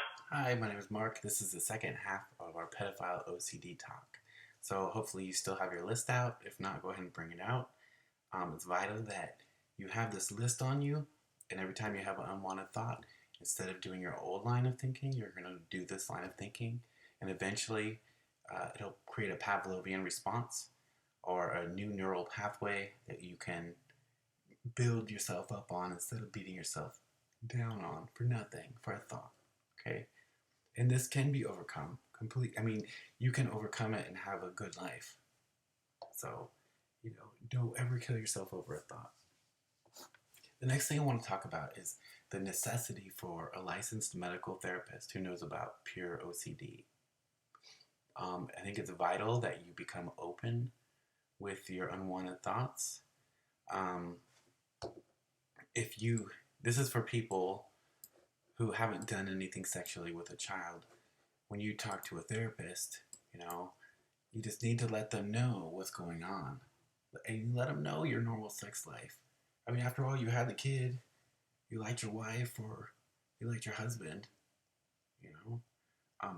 Hi, my name is Mark. This is the second half of our Pedophile OCD talk. So hopefully you still have your list out. If not, go ahead and bring it out. It's vital that you have this list on you, and every time you have an unwanted thought, instead of doing your old line of thinking, you're going to do this line of thinking, and eventually it'll create a Pavlovian response or a new neural pathway that you can build yourself up on instead of beating yourself down on for nothing, for a thought. Okay? And this can be overcome completely. I mean, you can overcome it and have a good life. So, don't ever kill yourself over a thought. The next thing I want to talk about is the necessity for a licensed medical therapist who knows about pure OCD. I think it's vital that you become open with your unwanted thoughts. Um, if you, this is for people who haven't done anything sexually with a child. When you talk to a therapist, you just need to let them know what's going on. And you let them know your normal sex life. I mean, after all, you had the kid, you liked your wife, or you liked your husband, you know.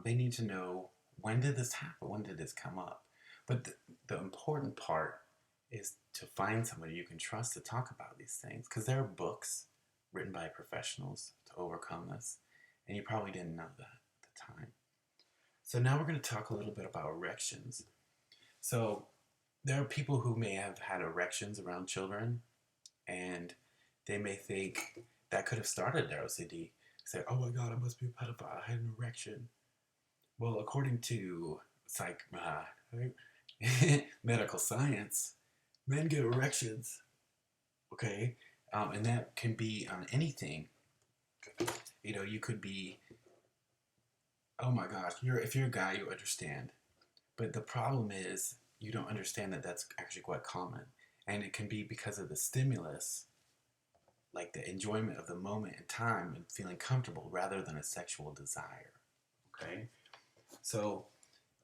They need to know, when did this happen? When did this come up? But the important part is to find somebody you can trust to talk about these things. Because there are books written by professionals to overcome this. And you probably didn't know that at the time. So now we're going to talk a little bit about erections. So there are people who may have had erections around children, and they may think that could have started their OCD. Say, oh my God, I must be a pedophile. I had an erection. Well, according to medical science, men get erections. Okay, and that can be on anything. You could be. Oh my gosh, if you're a guy, you understand. But the problem is you don't understand that that's actually quite common. And it can be because of the stimulus, like the enjoyment of the moment in time and feeling comfortable rather than a sexual desire. Okay? So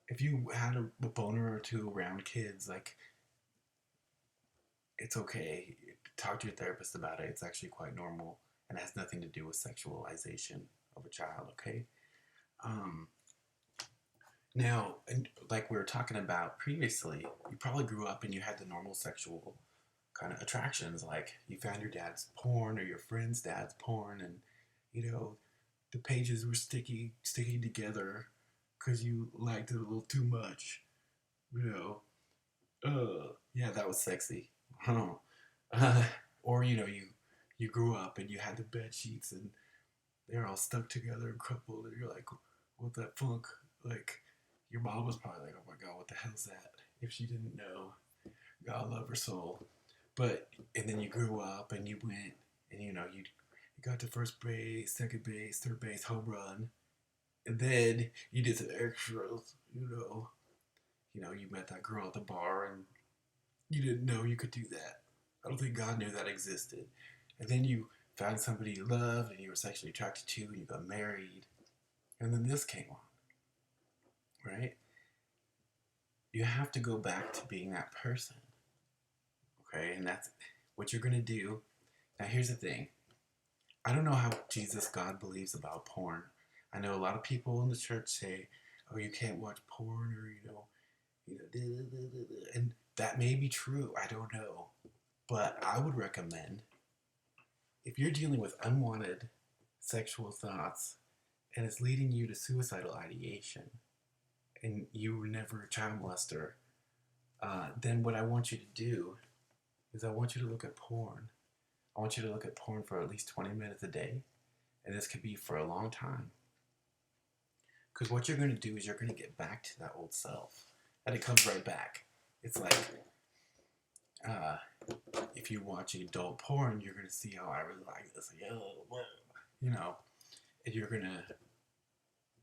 if you had a boner or two around kids, like, it's okay. Talk to your therapist about it. It's actually quite normal and has nothing to do with sexualization of a child, okay? Um, Now, and like we were talking about previously, you probably grew up and you had the normal sexual kind of attractions, like you found your dad's porn or your friend's dad's porn, and you know the pages were sticking together because you liked it a little too much. Yeah, that was sexy. Huh. Uh, or you grew up and you had the bed sheets and they're all stuck together and crumpled, and you're like, what that funk? Like, your mom was probably like, oh my God, what the hell's that? If she didn't know, God love her soul. But, and then you grew up and you went and you got to first base, second base, third base, home run. And then you did some extras, you met that girl at the bar and you didn't know you could do that. I don't think God knew that existed. And then you found somebody you loved and you were sexually attracted to and you got married. And then this came on, right? You have to go back to being that person, okay? And that's what you're going to do. Now, here's the thing. I don't know how Jesus God believes about porn. I know a lot of people in the church say, oh, you can't watch porn, or, and that may be true. I don't know. But I would recommend, if you're dealing with unwanted sexual thoughts and it's leading you to suicidal ideation, and you were never a child molester, then what I want you to do is I want you to look at porn. I want you to look at porn for at least 20 minutes a day, and this could be for a long time. Because what you're going to do is you're going to get back to that old self, and it comes right back. It's like, uh, if you watch adult porn, you're going to see how I really like this, like, oh, and you're going to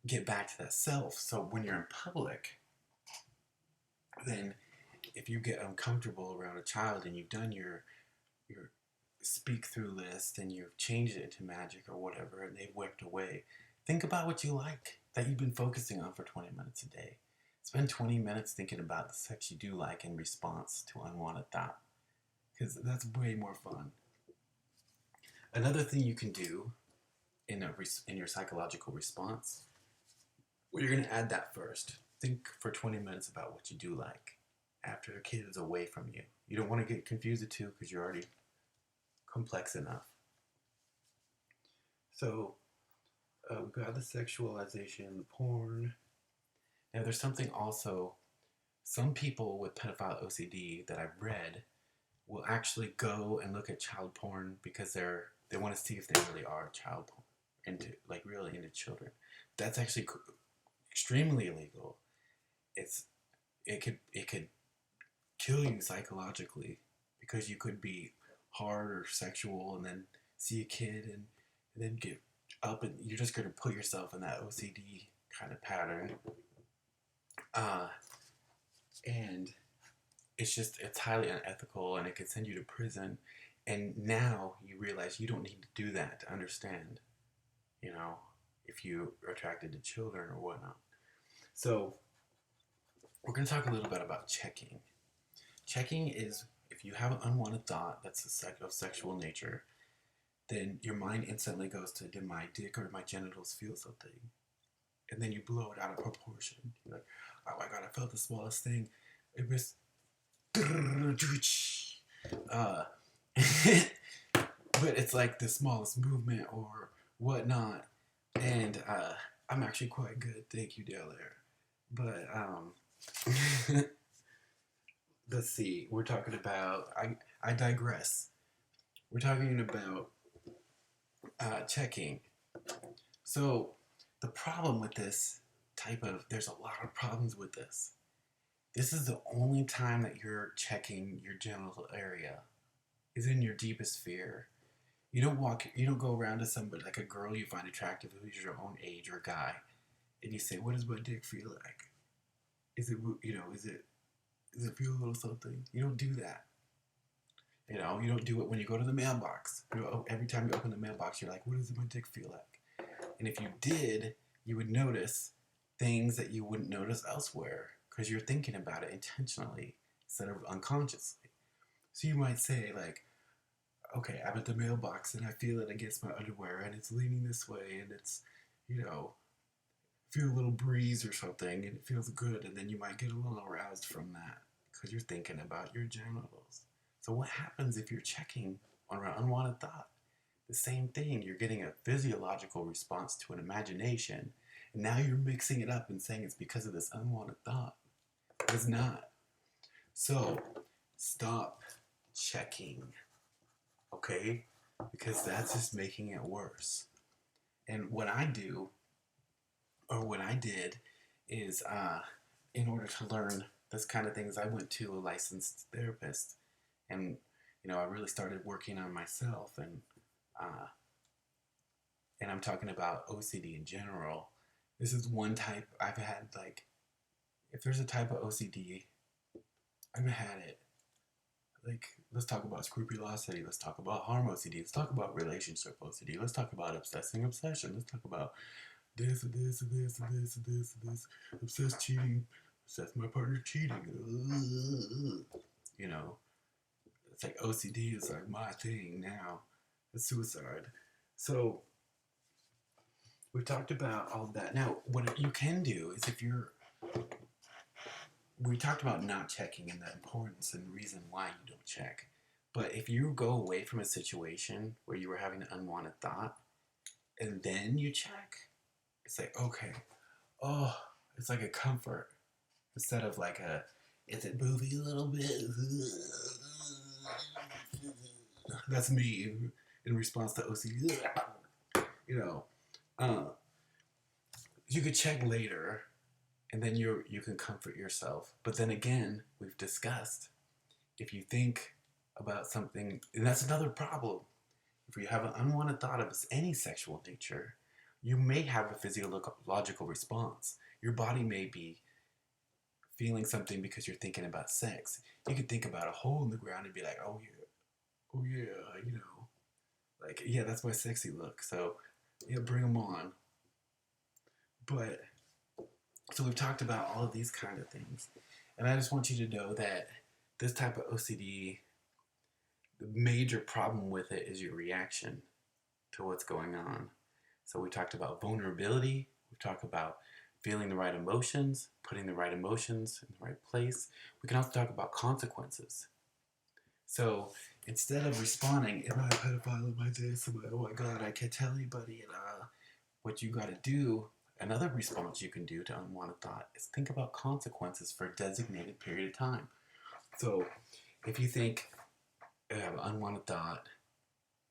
get back to that self. So when you're in public, then if you get uncomfortable around a child and you've done your speak through list and you've changed it to magic or whatever and they've whipped away, think about what you like that you've been focusing on for 20 minutes a day. Spend 20 minutes thinking about the sex you do like in response to unwanted thought, because that's way more fun. Another thing you can do in your psychological response, well, you're going to add that first. Think for 20 minutes about what you do like after a kid is away from you. You don't want to get confused the two because you're already complex enough. So we've got the sexualization, the porn. Now there's something also, some people with pedophile OCD that I've read will actually go and look at child porn because they want to see if they really are child porn, really into children. That's actually extremely illegal. It could kill you psychologically because you could be hard or sexual and then see a kid and then get up and you're just going to put yourself in that OCD kind of pattern. And it's highly unethical and it could send you to prison. And now you realize you don't need to do that to understand, if you are attracted to children or whatnot. So we're going to talk a little bit about checking. Checking is if you have an unwanted thought that's of sexual nature, then your mind instantly goes to, did my dick or my genitals feel something? And then you blow it out of proportion. You're like, oh my God, I felt the smallest thing. It was... but it's like the smallest movement or whatnot. And I'm actually quite good. Thank you, Dale Air. But let's see. We're talking about... I digress. We're talking about checking. So the problem with this there's a lot of problems with this. This is the only time that you're checking your genital area is in your deepest fear. You don't go around to somebody like a girl you find attractive who's your own age or a guy, and you say, "What does my dick feel like? Does it feel a little something?" You don't do that. You don't do it when you go to the mailbox. Every time you open the mailbox, you're like, "What does my dick feel like?" And if you did, you would notice things that you wouldn't notice elsewhere because you're thinking about it intentionally instead of unconsciously. So you might say like, okay, I'm at the mailbox and I feel it against my underwear and it's leaning this way and it's, feel a little breeze or something and it feels good, and then you might get a little aroused from that because you're thinking about your genitals. So what happens if you're checking on an unwanted thought? The same thing. You're getting a physiological response to an imagination, and now you're mixing it up and saying it's because of this unwanted thought. It's not. So stop checking, okay? Because that's just making it worse. And what I did is, in order to learn this kind of things, I went to a licensed therapist, and I really started working on myself, and I'm talking about OCD in general. This is one type I've had. Like, if there's a type of OCD, I've had it. Like, let's talk about scrupulosity. Let's talk about harm OCD. Let's talk about relationship OCD. Let's talk about obsession. Let's talk about this and this and this and this and this and this. Obsessed cheating. Obsessed my partner cheating. It's like OCD is like my thing now. It's suicide. So we've talked about all of that. Now, what you can do is we talked about not checking and the importance and reason why you don't check. But if you go away from a situation where you were having an unwanted thought and then you check, it's like, okay, it's like a comfort instead of like is it moving a little bit? That's me in response to OCD. You could check later, and then you can comfort yourself. But then again, we've discussed, if you think about something, and that's another problem. If you have an unwanted thought of any sexual nature, you may have a physiological response. Your body may be feeling something because you're thinking about sex. You could think about a hole in the ground and be like, oh yeah, like, yeah, that's my sexy look. So, yeah, bring them on. But, so we've talked about all of these kind of things. And I just want you to know that this type of OCD, the major problem with it is your reaction to what's going on. So we talked about vulnerability. We talked about feeling the right emotions, putting the right emotions in the right place. We can also talk about consequences. So instead of responding, am I a pedophile? Am I this? Oh my God, I can't tell anybody. And what you got to do, another response you can do to unwanted thought is think about consequences for a designated period of time. So if you think you have an unwanted thought,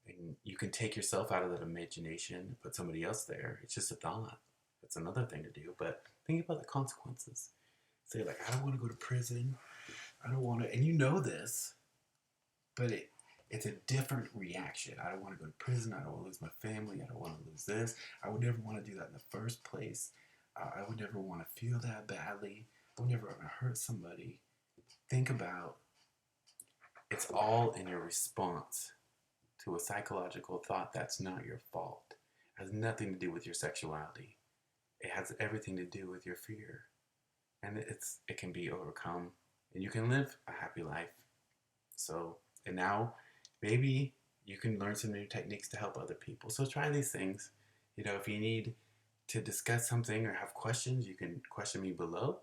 and you can take yourself out of that imagination, put somebody else there. It's just a thought. It's another thing to do. But think about the consequences. Say like, I don't want to go to prison. I don't want to, and you know this, but it's a different reaction. I don't want to go to prison. I don't want to lose my family. I don't want to lose this. I would never want to do that in the first place. I would never want to feel that badly. I would never want to hurt somebody. Think about it's all in your response to a psychological thought that's not your fault. It has nothing to do with your sexuality. It has everything to do with your fear. And it can be overcome and you can live a happy life. So, and now maybe you can learn some new techniques to help other people. So try these things. You know, if you need to discuss something or have questions, you can question me below.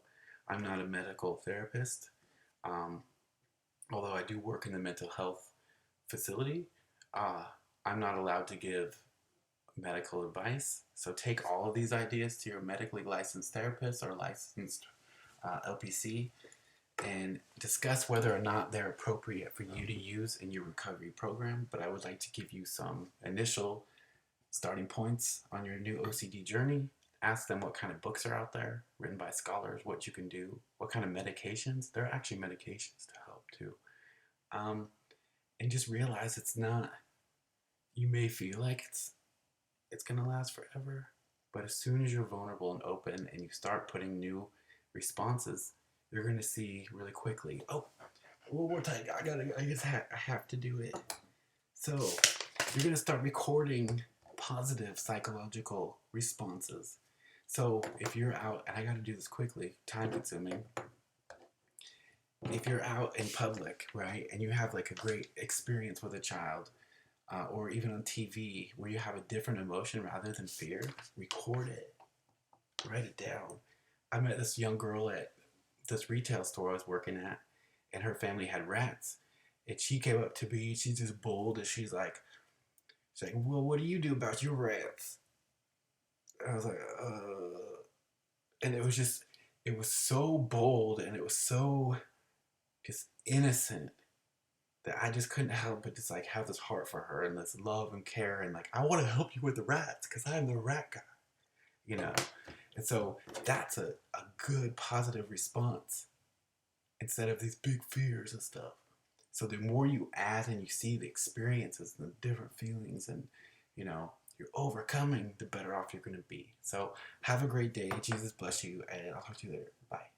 I'm not a medical therapist, although I do work in the mental health facility. I'm not allowed to give medical advice. So take all of these ideas to your medically licensed therapist or licensed LPC and discuss whether or not they're appropriate for you to use in your recovery program. But I would like to give you some initial starting points on your new OCD journey. Ask them what kind of books are out there written by scholars, what you can do, what kind of medications. There are actually medications to help too. And just realize it's not, you may feel like it's going to last forever, but as soon as you're vulnerable and open and you start putting new responses, you're going to see really quickly, oh, one more time, I have to do it. So you're going to start recording positive psychological responses. So if you're out, and I got to do this quickly, time consuming. If you're out in public, right, and you have like a great experience with a child, or even on TV where you have a different emotion rather than fear, record it. Write it down. I met this young girl at this retail store I was working at, and her family had rats. And she came up to me, she's just bold, and she's like, well, what do you do about your rats? And I was like, and it was so bold, and it was so just innocent that I just couldn't help but just like have this heart for her and this love and care and like, I want to help you with the rats because I'm the rat guy, you know? And so that's a good positive response instead of these big fears and stuff. So the more you add and you see the experiences and the different feelings and, you know, you're overcoming, the better off you're going to be. So have a great day. Jesus bless you, and I'll talk to you later. Bye.